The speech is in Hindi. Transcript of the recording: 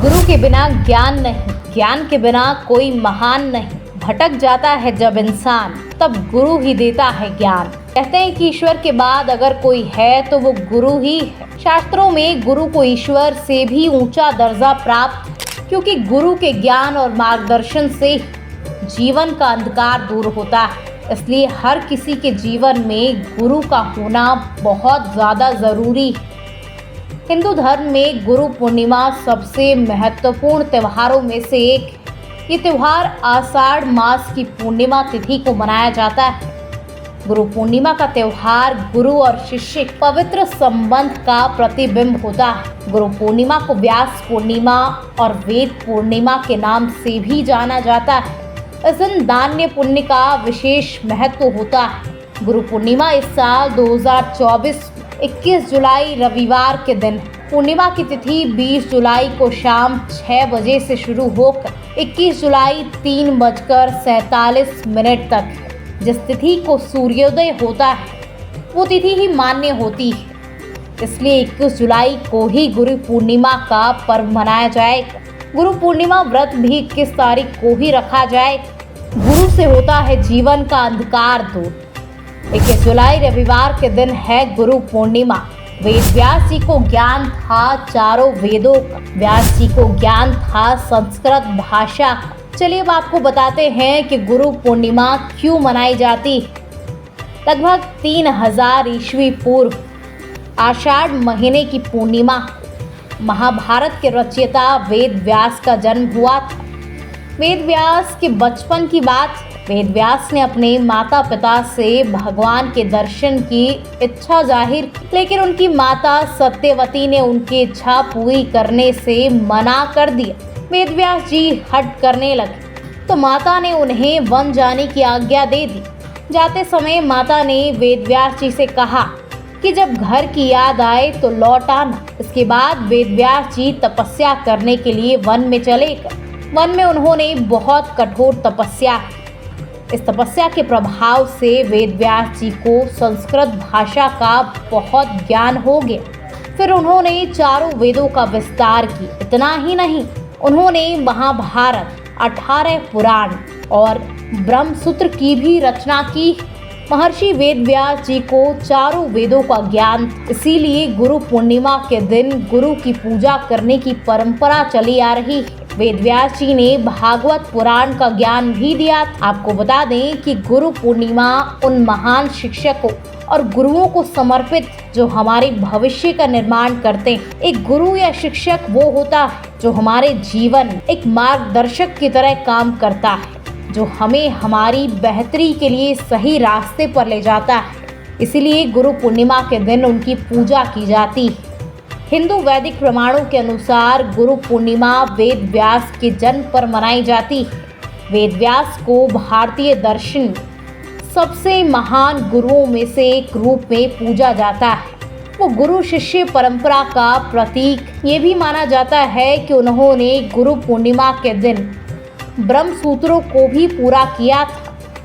गुरु के बिना ज्ञान नहीं, ज्ञान के बिना कोई महान नहीं। भटक जाता है जब इंसान, तब गुरु ही देता है ज्ञान। कहते हैं कि ईश्वर के बाद अगर कोई है तो वो गुरु ही है। शास्त्रों में गुरु को ईश्वर से भी ऊंचा दर्जा प्राप्त, क्योंकि गुरु के ज्ञान और मार्गदर्शन से जीवन का अंधकार दूर होता है। इसलिए हर किसी के जीवन में गुरु का होना बहुत ज़्यादा ज़रूरी है। हिंदू धर्म में गुरु पूर्णिमा सबसे महत्वपूर्ण त्योहारों में से एक है। ये त्यौहार आषाढ़ मास की पूर्णिमा तिथि को मनाया जाता है। गुरु पूर्णिमा का त्यौहार गुरु और शिष्य पवित्र संबंध का प्रतिबिंब होता है। गुरु पूर्णिमा को व्यास पूर्णिमा और वेद पूर्णिमा के नाम से भी जाना जाता है। इस दिन दान पुण्य का विशेष महत्व होता है। गुरु पूर्णिमा इस साल 2024 21 जुलाई रविवार के दिन, पूर्णिमा की तिथि 20 जुलाई को शाम 6 बजे से शुरू होकर 21 जुलाई 3:47 तक है। जिस तिथि को सूर्योदय होता है वो तिथि ही मान्य होती है। इसलिए 21 जुलाई को ही गुरु पूर्णिमा का पर्व मनाया जाएगा। गुरु पूर्णिमा व्रत भी 21 तारीख को ही रखा जाए। गुरु से होता है जीवन का अंधकार दूर। 21 जुलाई रविवार के दिन है गुरु पूर्णिमा। वेद व्यास जी को ज्ञान था चारों वेदों का। व्यास जी को ज्ञान था संस्कृत भाषा का। चलिए अब आपको बताते हैं कि गुरु पूर्णिमा क्यों मनाई जाती है। लगभग 3000 ईस्वी पूर्व आषाढ़ महीने की पूर्णिमा महाभारत के रचयिता वेद व्यास का जन्म हुआ था। वेद व्यास के बचपन की बात। वेद व्यास ने अपने माता पिता से भगवान के दर्शन की इच्छा जाहिर की, लेकिन उनकी माता सत्यवती ने उनकी इच्छा पूरी करने से मना कर दिया। वेद व्यास जी हट करने लगे तो माता ने उन्हें वन जाने की आज्ञा दे दी। जाते समय माता ने वेद व्यास जी से कहा कि जब घर की याद आए तो लौट आना। इसके बाद वेद व्यास जी तपस्या करने के लिए वन में चले गए। वन में उन्होंने बहुत कठोर तपस्या की। इस तपस्या के प्रभाव से वेद व्यास जी को संस्कृत भाषा का बहुत ज्ञान हो गया। फिर उन्होंने चारों वेदों का विस्तार किया। इतना ही नहीं, उन्होंने महाभारत, 18 पुराण और ब्रह्मसूत्र की भी रचना की। महर्षि वेद व्यास जी को चारों वेदों का ज्ञान था। इसीलिए गुरु पूर्णिमा के दिन गुरु की पूजा करने की परंपरा चली आ रही है। वेद व्यास जी ने भागवत पुराण का ज्ञान भी दिया था। आपको बता दें कि गुरु पूर्णिमा उन महान शिक्षकों और गुरुओं को समर्पित जो हमारे भविष्य का निर्माण करते हैं। एक गुरु या शिक्षक वो होता है जो हमारे जीवन एक मार्गदर्शक की तरह काम करता है, जो हमें हमारी बेहतरी के लिए सही रास्ते पर ले जाता है। इसीलिए गुरु पूर्णिमा के दिन उनकी पूजा की जाती है। हिंदू वैदिक प्रमाणों के अनुसार गुरु पूर्णिमा वेद व्यास के जन्म पर मनाई जाती है। वेद व्यास को भारतीय दर्शन सबसे महान गुरुओं में से एक रूप में पूजा जाता है। वो गुरु शिष्य परंपरा का प्रतीक ये भी माना जाता है कि उन्होंने गुरु पूर्णिमा के दिन ब्रह्मसूत्रों को भी पूरा किया था।